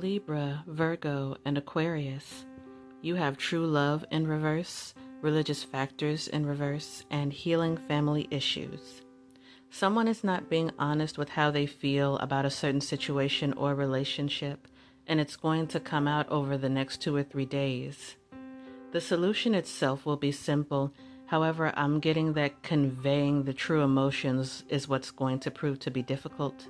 Libra, Virgo, and Aquarius. You have true love in reverse, religious factors in reverse, and healing family issues. Someone is not being honest with how they feel about a certain situation or relationship, and it's going to come out over the next 2 or 3 days. The solution itself will be simple. However, I'm getting that conveying the true emotions is what's going to prove to be difficult.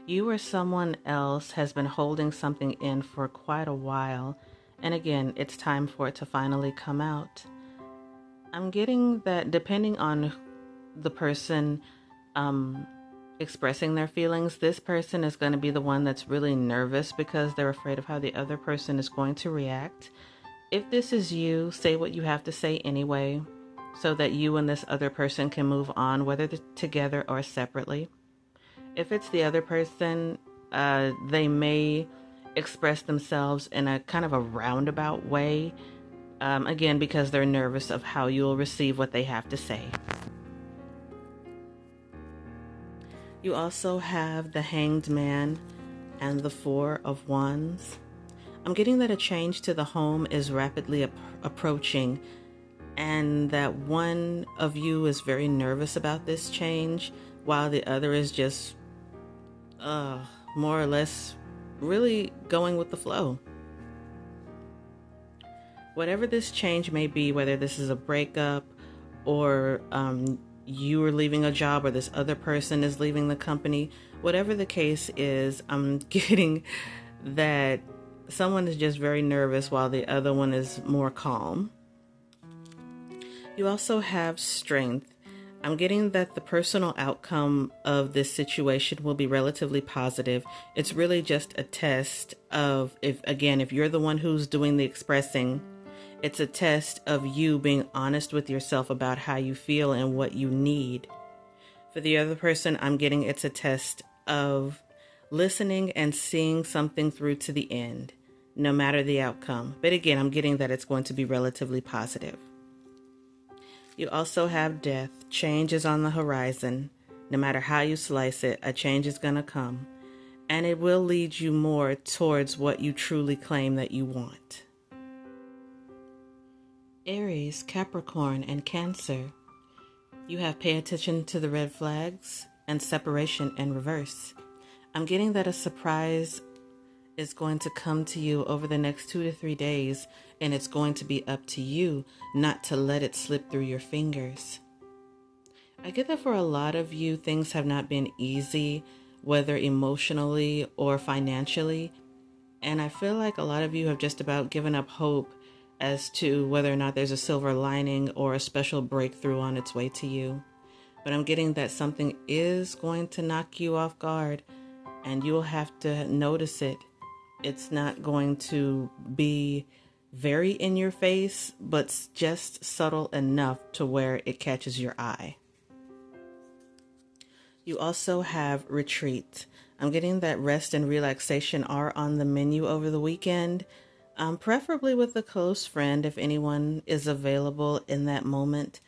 You or someone else has been holding something in for quite a while, and again, it's time for it to finally come out. I'm getting that depending on the person expressing their feelings, this person is going to be the one that's really nervous because they're afraid of how the other person is going to react. If this is you, say what you have to say anyway, so that you and this other person can move on, whether together or separately. If it's the other person, they may express themselves in a kind of a roundabout way, again, because they're nervous of how you'll receive what they have to say. You also have the Hanged Man and the Four of Wands. I'm getting that a change to the home is rapidly approaching, and that one of you is very nervous about this change, while the other is just more or less really going with the flow. Whatever this change may be, whether this is a breakup or you are leaving a job or this other person is leaving the company, whatever the case is, I'm getting that someone is just very nervous while the other one is more calm. You also have Strength. I'm getting that the personal outcome of this situation will be relatively positive. It's really just a test of, if you're the one who's doing the expressing, it's a test of you being honest with yourself about how you feel and what you need. For the other person, I'm getting it's a test of listening and seeing something through to the end, no matter the outcome. But again, I'm getting that it's going to be relatively positive. You also have Death. Change is on the horizon. No matter how you slice it, a change is going to come. And it will lead you more towards what you truly claim that you want. Aries, Capricorn, and Cancer. You have pay attention to the red flags and separation in reverse. I'm getting that a surprise is going to come to you over the next 2 to 3 days, and it's going to be up to you not to let it slip through your fingers. I get that for a lot of you, things have not been easy, whether emotionally or financially, and I feel like a lot of you have just about given up hope as to whether or not there's a silver lining or a special breakthrough on its way to you. But I'm getting that something is going to knock you off guard, and you'll have to notice it. It's not going to be very in your face, but just subtle enough to where it catches your eye. You also have Retreat. I'm getting that rest and relaxation are on the menu over the weekend, preferably with a close friend if anyone is available in that moment.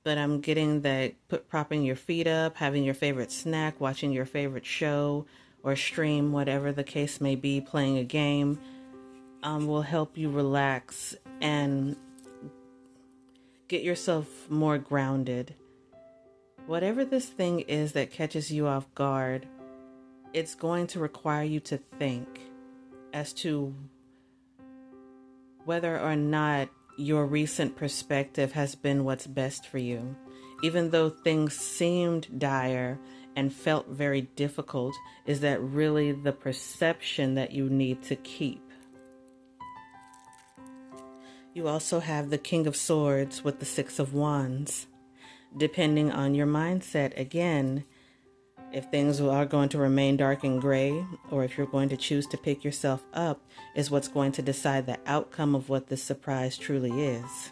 But I'm getting that propping your feet up, having your favorite snack, watching your favorite show or stream, whatever the case may be, playing a game, will help you relax and get yourself more grounded. Whatever this thing is that catches you off guard, it's going to require you to think as to whether or not your recent perspective has been what's best for you. Even though things seemed dire and felt very difficult, is that really the perception that you need to keep? You also have the King of Swords with the Six of Wands. Depending on your mindset, again, if things are going to remain dark and gray, or if you're going to choose to pick yourself up, is what's going to decide the outcome of what this surprise truly is.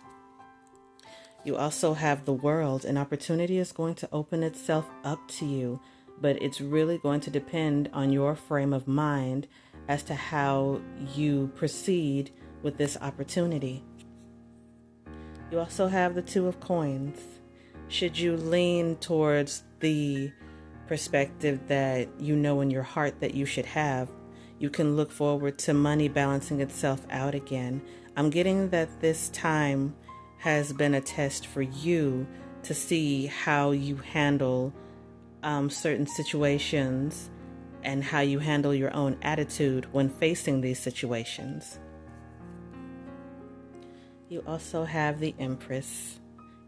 You also have the World. An opportunity is going to open itself up to you, but it's really going to depend on your frame of mind as to how you proceed with this opportunity. You also have the Two of Coins. Should you lean towards the perspective that you know in your heart that you should have. You can look forward to money balancing itself out again. I'm getting that this time has been a test for you to see how you handle certain situations and how you handle your own attitude when facing these situations. You also have the Empress.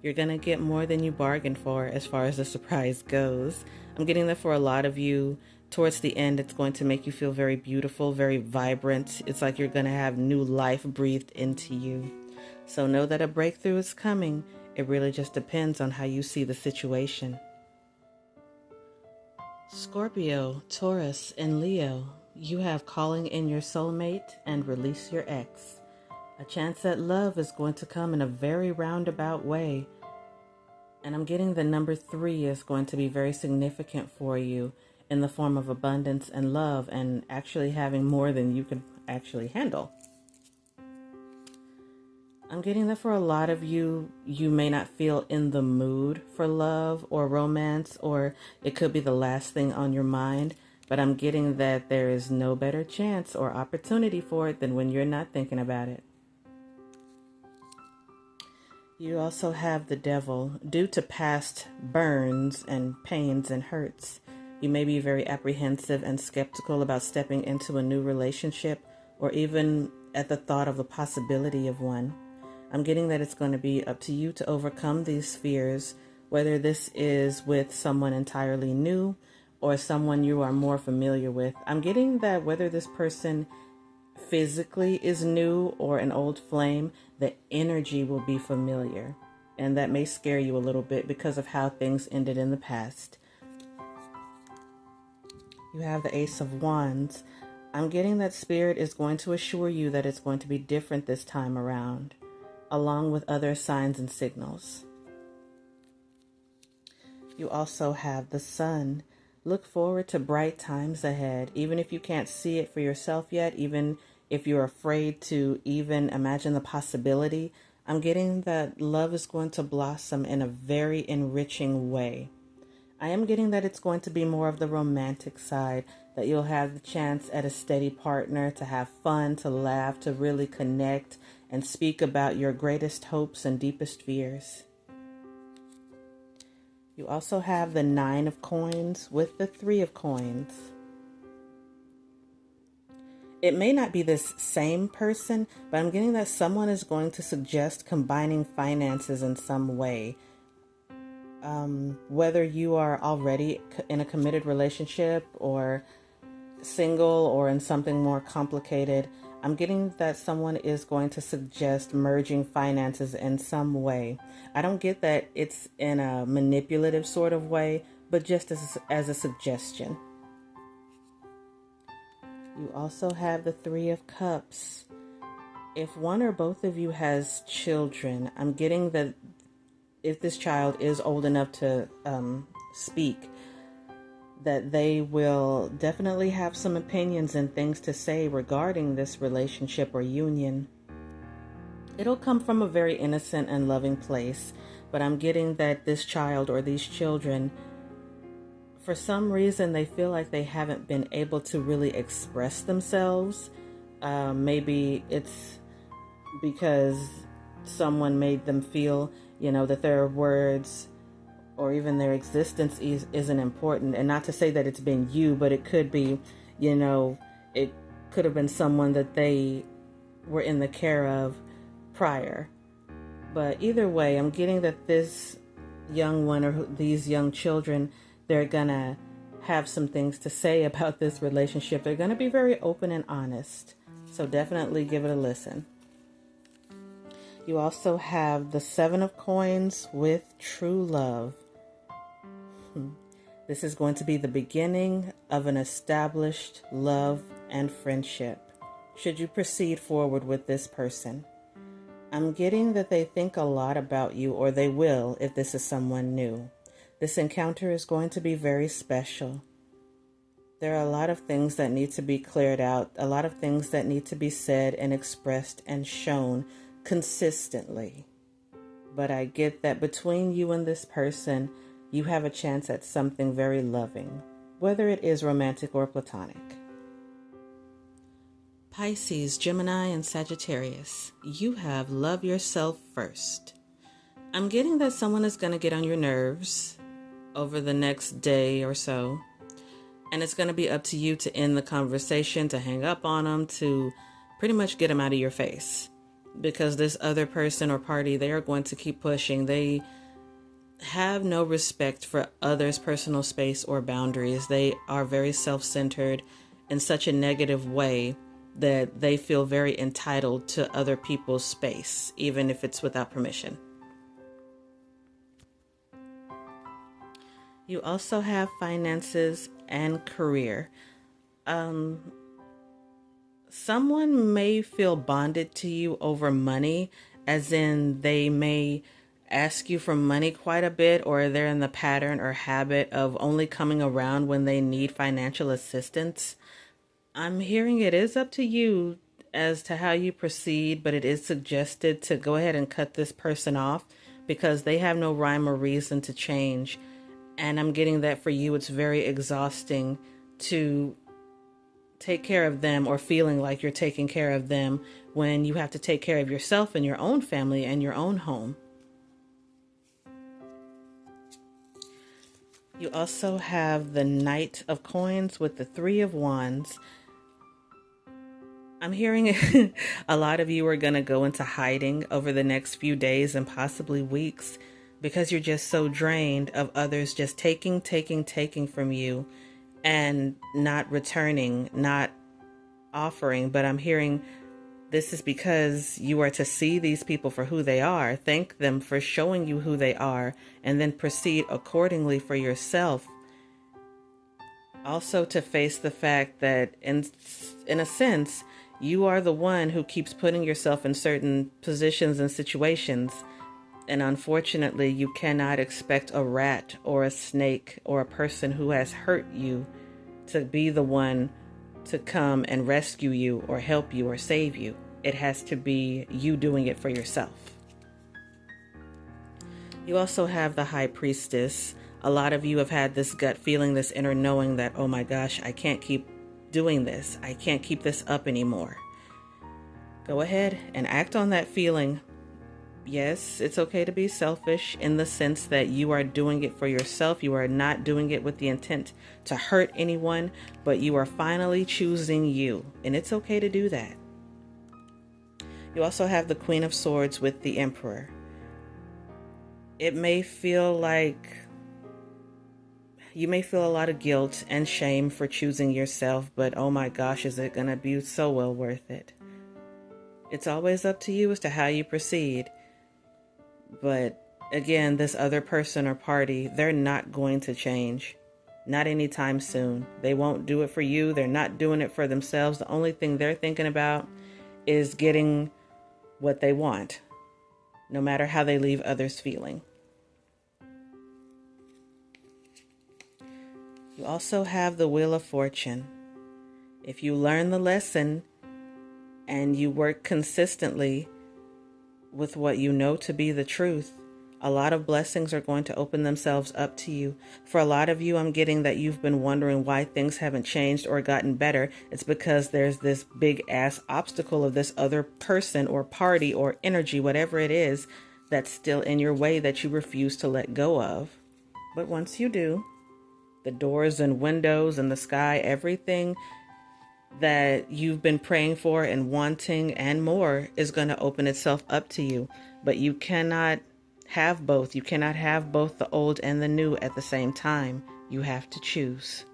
You're going to get more than you bargained for as far as the surprise goes. I'm getting that for a lot of you, towards the end, it's going to make you feel very beautiful, very vibrant. It's like you're going to have new life breathed into you. So know that a breakthrough is coming. It really just depends on how you see the situation. Scorpio, Taurus, and Leo, you have calling in your soulmate and release your ex. A chance at love is going to come in a very roundabout way. And I'm getting the number 3 is going to be very significant for you in the form of abundance and love and actually having more than you can actually handle. I'm getting that for a lot of you, you may not feel in the mood for love or romance, or it could be the last thing on your mind, but I'm getting that there is no better chance or opportunity for it than when you're not thinking about it. You also have the Devil. Due to past burns and pains and hurts, you may be very apprehensive and skeptical about stepping into a new relationship or even at the thought of the possibility of one. I'm getting that it's going to be up to you to overcome these fears, whether this is with someone entirely new or someone you are more familiar with. I'm getting that whether this person physically is new or an old flame, the energy will be familiar. And that may scare you a little bit because of how things ended in the past. You have the Ace of Wands. I'm getting that Spirit is going to assure you that it's going to be different this time around, along with other signs and signals. You also have the Sun. Look forward to bright times ahead, even if you can't see it for yourself yet, even if you're afraid to even imagine the possibility. I'm getting that love is going to blossom in a very enriching way. I am getting that it's going to be more of the romantic side, that you'll have the chance at a steady partner to have fun, to laugh, to really connect, and speak about your greatest hopes and deepest fears. You also have the 9 of Coins with the 3 of Coins. It may not be this same person, but I'm getting that someone is going to suggest combining finances in some way. Whether you are already in a committed relationship or single or in something more complicated, I'm getting that someone is going to suggest merging finances in some way. I don't get that it's in a manipulative sort of way, but just as a suggestion. You also have the 3 of Cups. If one or both of you has children, I'm getting that if this child is old enough to speak, that they will definitely have some opinions and things to say regarding this relationship or union. It'll come from a very innocent and loving place, but I'm getting that this child or these children, for some reason, they feel like they haven't been able to really express themselves. Maybe it's because someone made them feel, that their words or even their existence isn't important. And not to say that it's been you, but it could be, it could have been someone that they were in the care of prior. But either way, I'm getting that this young one or these young children, they're gonna have some things to say about this relationship. They're gonna be very open and honest. So definitely give it a listen. You also have the 7 of Coins with true love. This is going to be the beginning of an established love and friendship, should you proceed forward with this person. I'm getting that they think a lot about you, or they will if this is someone new. This encounter is going to be very special. There are a lot of things that need to be cleared out, a lot of things that need to be said and expressed and shown consistently. But I get that between you and this person, you have a chance at something very loving, whether it is romantic or platonic. Pisces, Gemini, and Sagittarius, you have love yourself first. I'm getting that someone is going to get on your nerves over the next day or so, and it's going to be up to you to end the conversation, to hang up on them, to pretty much get them out of your face. Because this other person or party, they are going to keep pushing. They have no respect for others' personal space or boundaries. They are very self-centered in such a negative way that they feel very entitled to other people's space, even if it's without permission. You also have finances and career. Someone may feel bonded to you over money, as in they may ask you for money quite a bit, or they're in the pattern or habit of only coming around when they need financial assistance. I'm hearing it is up to you as to how you proceed, but it is suggested to go ahead and cut this person off because they have no rhyme or reason to change. And I'm getting that for you, it's very exhausting to take care of them, or feeling like you're taking care of them when you have to take care of yourself and your own family and your own home. You also have the Knight of Coins with the Three of Wands. I'm hearing a lot of you are going to go into hiding over the next few days and possibly weeks because you're just so drained of others just taking from you and not returning, not offering. But I'm hearing this is because you are to see these people for who they are, thank them for showing you who they are, and then proceed accordingly for yourself. Also to face the fact that in a sense, you are the one who keeps putting yourself in certain positions and situations. And unfortunately, you cannot expect a rat or a snake or a person who has hurt you to be the one to come and rescue you or help you or save you. It has to be you doing it for yourself. You also have the High Priestess. A lot of you have had this gut feeling, this inner knowing that, oh my gosh, I can't keep doing this. I can't keep this up anymore. Go ahead and act on that feeling. Yes, it's okay to be selfish in the sense that you are doing it for yourself. You are not doing it with the intent to hurt anyone, but you are finally choosing you, and it's okay to do that. You also have the Queen of Swords with the Emperor. It may feel like you may feel a lot of guilt and shame for choosing yourself, but oh my gosh, is it going to be so well worth it? It's always up to you as to how you proceed. But again, this other person or party, they're not going to change. Not anytime soon. They won't do it for you. They're not doing it for themselves. The only thing they're thinking about is getting what they want, no matter how they leave others feeling. You also have the Wheel of Fortune. If you learn the lesson and you work consistently with what you know to be the truth, a lot of blessings are going to open themselves up to you. For a lot of you, I'm getting that you've been wondering why things haven't changed or gotten better. It's because there's this big ass obstacle of this other person or party or energy, whatever it is, that's still in your way that you refuse to let go of. But once you do, the doors and windows and the sky, everything that you've been praying for and wanting and more is going to open itself up to you. But you cannot have both. You cannot have both the old and the new at the same time. You have to choose.